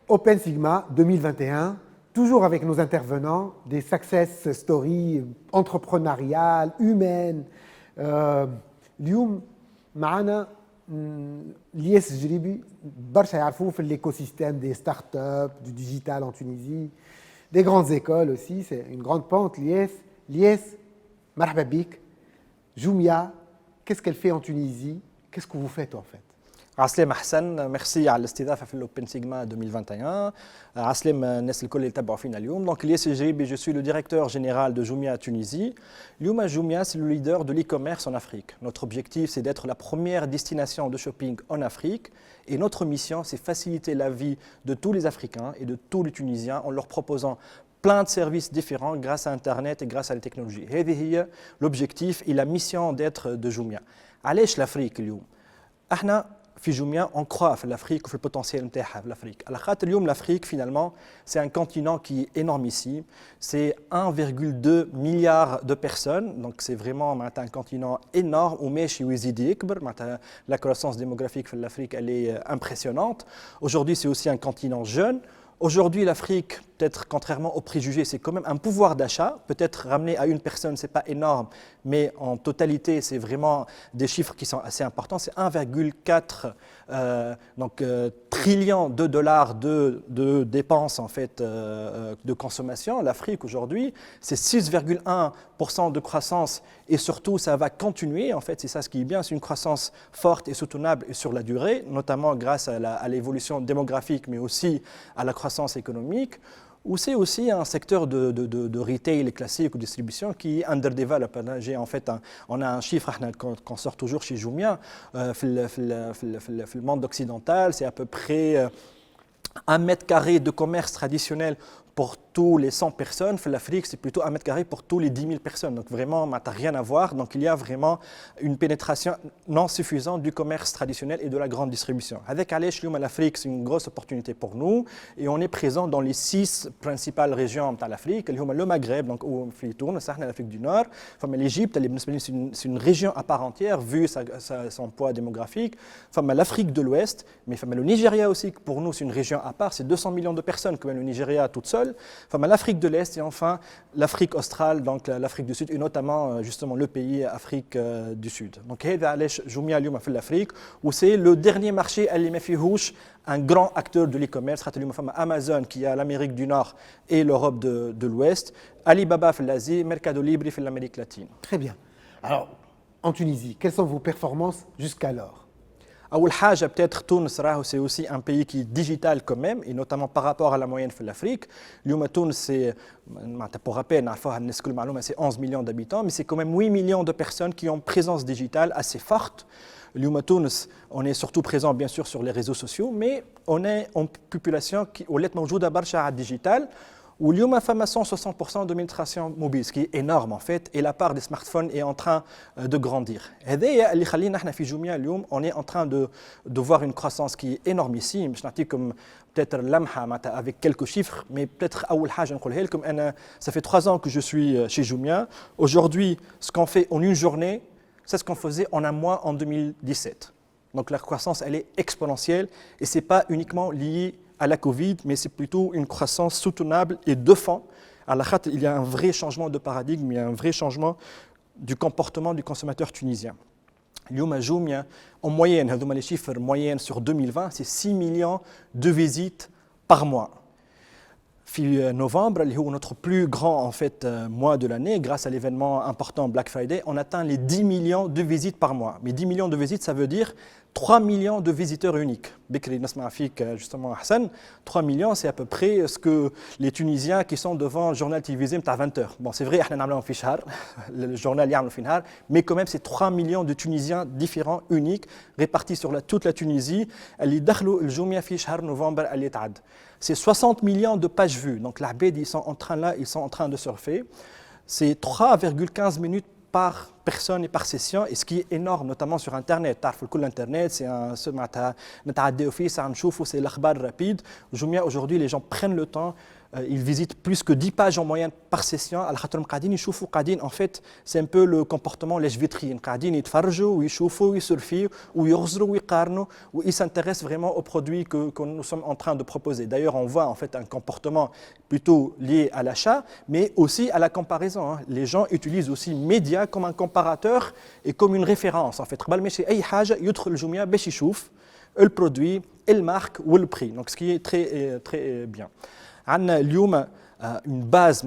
Open Sigma 2021, toujours avec nos intervenants, des success stories entrepreneuriales, humaines. اليوم معنا الياس الجريبي برشا يعرفوه في l'écosystème des startups, du digital en Tunisie, des grandes écoles aussi, c'est une grande pente. Lies, marhaba bik. Joumia, qu'est-ce qu'elle fait en Tunisie? Qu'est-ce que vous faites en fait? عسلام حسن ميرسي على الاستضافه في الاوبن سيجما 2021 عسلام الناس الكل اللي تبعوا فينا اليوم دونك الياس الجريبي جو سوي لو ديريكتور général de Jumia Tunisie. اليوم Jumia c'est le leader de l'e-commerce en Afrique. Notre objectif c'est d'être la première destination de shopping en Afrique et notre mission c'est faciliter la vie de tous les Africains et de tous les Tunisiens en leur proposant plein de services différents grâce à Internet et grâce à la technologie. هذه هي l'objectif et la mission d'être de Jumia. علاش l'Afrique اليوم؟ احنا في جوميا on croit في l'Afrique وفي البوتنسيال نتاعها في l'Afrique. على خاطر اليوم l'Afrique finalement c'est un continent qui est énormissime. C'est 1,2 milliard de personnes. Donc c'est vraiment un continent énorme وماشي ويزيد يكبر. La croissance démographique في l'Afrique elle est impressionnante. Aujourd'hui c'est aussi un continent jeune. Aujourd'hui, l'Afrique, peut-être contrairement aux préjugés, c'est quand même un pouvoir d'achat. Peut-être ramené à une personne, ce n'est pas énorme, mais en totalité, c'est vraiment des chiffres qui sont assez importants. C'est 1,4 trillion de dollars de dépenses en fait, de consommation. L'Afrique aujourd'hui, c'est 6,1% de croissance et surtout, ça va continuer. En fait, c'est ça ce qui est bien, c'est une croissance forte et soutenable et sur la durée, notamment grâce à l'évolution démographique, mais aussi à la croissance économique, ou c'est aussi un secteur de retail classique ou distribution qui est underdeveloped. En fait, on a un chiffre qu'on sort toujours chez Jumia, le monde occidental, c'est à peu près 1 mètre carré de commerce traditionnel pour tous les 100 personnes. En Afrique, c'est plutôt 1 mètre carré pour tous les 10 000 personnes. Donc vraiment, ça n'a rien à voir. Donc il y a vraiment une pénétration non suffisante du commerce traditionnel et de la grande distribution. Avec Alech, l'Afrique, c'est une grosse opportunité pour nous. Et on est présent dans les 6 principales régions de l'Afrique. Le Maghreb, donc l'Afrique du Nord. L'Égypte, c'est une région à part entière, vu son poids démographique. L'Afrique de l'Ouest, mais le Nigeria aussi, pour nous, c'est une région à part. C'est 200 millions de personnes, comme le Nigeria toute seule. L'Afrique de l'Est et enfin l'Afrique australe, donc l'Afrique du Sud et notamment justement le pays Afrique du Sud. Donc Jumia اليوم في l'Afrique où c'est le dernier marché اللي ما فيهوش un grand acteur de l'e-commerce. Amazon qui est à l'Amérique du Nord et l'Europe de l'Ouest, Alibaba في l'Asie, Mercado Libre في l'Amérique latine. Très bien. Alors, en Tunisie, quelles sont vos performances jusqu'alors? أول حاجة peut-être Tunis c'est aussi un pays qui est digital quand même et notamment par rapport à la moyenne في l'Afrique. اليوم Tunis c'est pour rappel نعرفوها الناس كل معلومة c'est 11 millions d'habitants mais c'est quand même 8 millions de personnes qui ont une présence digitale assez forte. اليوم Tunis on est surtout présent bien sûr sur les réseaux sociaux mais on est en population qui ولات موجودة برشا على الديجيتال. واليوم فما 160% de pénétration mobile, ce qui est énorme en fait, et la part des smartphones est en train de grandir. هذايا اللي خلينا احنا في جوميا اليوم on est en train de voir une croissance qui est énormissime. باش نعطيكم peut-être لمحة avec quelques chiffres, mais peut-être أول حاجة نقولها لكم أنا ça fait 3 ans que je suis chez Jumia. Aujourd'hui, ce qu'on fait en une journée, c'est ce qu'on faisait en un mois en 2017. Donc la croissance elle est exponentielle et c'est pas uniquement lié à la Covid, mais c'est plutôt une croissance soutenable et de fond. À la khat, il y a un vrai changement de paradigme, il y a un vrai changement du comportement du consommateur tunisien. اليوم Jumia, en moyenne, les chiffres moyennes sur 2020, c'est 6 millions de visites par mois. في novembre, qui est notre plus grand en fait, mois de l'année, grâce à l'événement important Black Friday, on atteint les 10 millions de visites par mois. Mais 10 millions de visites, ça veut dire 3 millions de visiteurs uniques. Bikri Nasma Afik, justement, Hassan, 3 millions, c'est à peu près ce que les Tunisiens qui sont devant le journal télévisé à 20h. Bon, c'est vrai, le journal est mais quand même, c'est 3 millions de Tunisiens différents, uniques, répartis sur toute la Tunisie. Le Jumia fi shahr novembre, c'est 60 millions de pages vues. Donc, les ils sont en train de surfer. C'est 3,15 minutes par personne et par session, et ce qui est énorme, notamment sur Internet. Internet, c'est c'est l'akhbar rapide. Jumia, aujourd'hui, les gens prennent le temps ils visitent plus que 10 pages en moyenne par session. En fait, c'est un peu le comportement les vitrines. Ils s'intéressent vraiment aux produits que nous sommes en train de proposer. D'ailleurs, on voit en fait un comportement plutôt lié à l'achat, mais aussi à la comparaison. Les gens utilisent aussi médias comme un comparateur et comme une référence. En fait, le produit, le marque ou le prix. Donc, ce qui est très, très bien. On a une base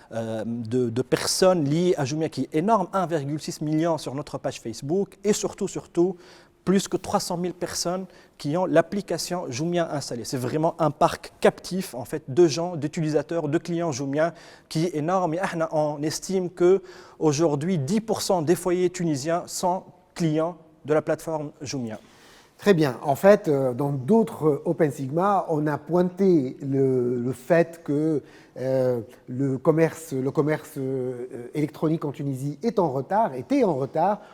de personnes liées à Jumia qui est énorme, 1,6 million sur notre page Facebook et surtout, plus que 300 000 personnes qui ont l'application Jumia installée. C'est vraiment un parc captif en fait, de gens, d'utilisateurs, de clients Jumia qui est énorme. Et on estime qu'aujourd'hui, 10% des foyers tunisiens sont clients de la plateforme Jumia. Très bien. En fait, dans d'autres Open Sigma, on a pointé le fait que le commerce électronique en Tunisie était en retard.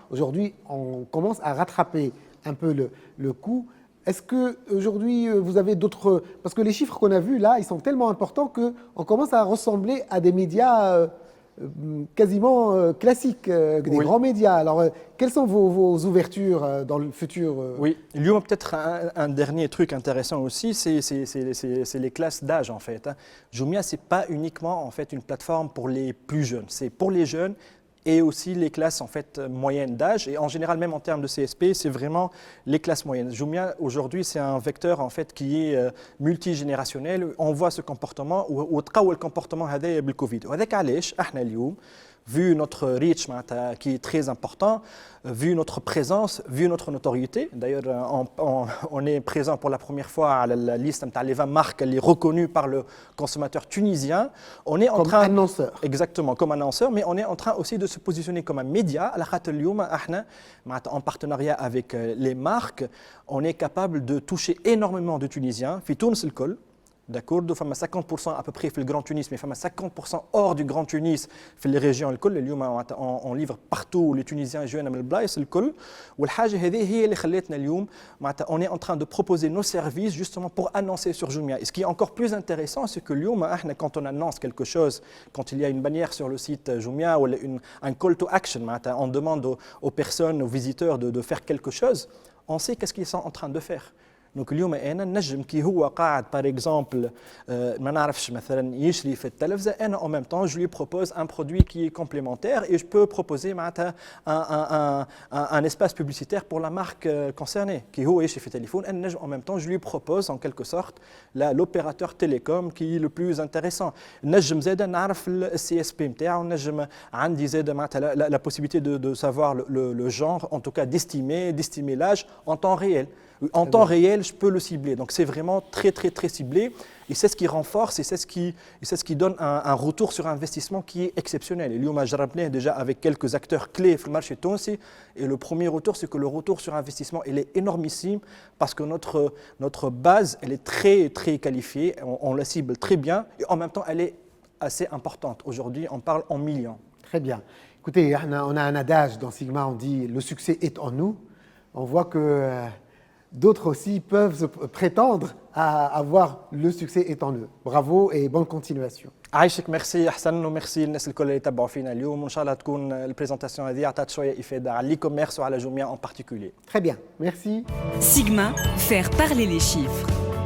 Aujourd'hui, on commence à rattraper un peu le coup. Est-ce qu'aujourd'hui, vous avez d'autres... Parce que les chiffres qu'on a vus là, ils sont tellement importants qu'on commence à ressembler à des médias... quasiment classiques, des grands médias. Alors, quelles sont vos ouvertures dans le futur Oui, il y a peut-être un dernier truc intéressant aussi, c'est les classes d'âge en fait. Jumia, ce n'est pas uniquement en fait, une plateforme pour les plus jeunes, c'est pour les jeunes et aussi les classes en fait, moyennes d'âge. Et en général, même en termes de CSP, c'est vraiment les classes moyennes. Jumia, aujourd'hui, c'est un vecteur en fait, qui est multigénérationnel. On voit ce comportement, ou le comportement هذا بالكوفيد. وهذاك علاش احنا اليوم vu notre reach qui est très important, vu notre présence, vu notre notoriété. D'ailleurs, on est présent pour la première fois à la liste des 20 marques elle est reconnue par le consommateur tunisien. On est comme annonceur. Exactement, comme annonceur, mais on est en train aussi de se positionner comme un média. En partenariat avec les marques, on est capable de toucher énormément de Tunisiens. في تونس الكل. D'accord, donc 50% à peu près في le Grand Tunis, mais 50% hors du Grand Tunis, في les régions الكل. اليوم on livre partout les Tunisiens يجونا من البلايص الكل. والحاجة هذه هي اللي خلتنا اليوم on est en train de proposer nos services justement pour annoncer sur Jumia. Et ce qui est encore plus intéressant, c'est que اليوم quand on annonce quelque chose, quand il y a une bannière sur le site Jumia ou un call to action, on demande aux personnes, aux visiteurs de faire quelque chose, on sait qu'est-ce qu'ils sont en train de faire. Donc اليوم انا نجم كي هو قاعد par exemple ما نعرفش مثلا يشري في التلفزه انا en même temps je lui propose un produit qui est complémentaire et je peux proposer معناتها un espace publicitaire pour la marque concernée كي هو يشري في التليفون انا نجم en même temps je lui propose en quelque sorte l'opérateur télécom qui est le plus intéressant. نجم زاد نعرف السي اس بي نتاعو نجم عندي زاد معناتها la possibilité de savoir le genre en tout cas d'estimer l'âge en temps réel. En temps réel, je peux le cibler. Donc c'est vraiment très, très, très ciblé. Et c'est ce qui renforce et c'est ce qui donne un retour sur investissement qui est exceptionnel. Et l'Youma Jarabné déjà avec quelques acteurs clés sur le marché tonsi. Et le premier retour, c'est que le retour sur investissement, il est énormissime parce que notre base, elle est très, très qualifiée. On la cible très bien et en même temps, elle est assez importante. Aujourd'hui, on parle en millions. Très bien. Écoutez, on a un adage dans Sigma, on dit « le succès est en nous ». On voit que... d'autres aussi peuvent prétendre à avoir le succès est en eux. Bravo et bonne continuation. عايشك ميرسي احسن وميرسي الناس الكل اللي يتبعوا فينا اليوم وان شاء الله تكون البريزونطاسيون هذه عطات شويه افاده على لي كوميرس وعلى جوميا en particulier. Très bien, merci. Sigma, faire parler les chiffres.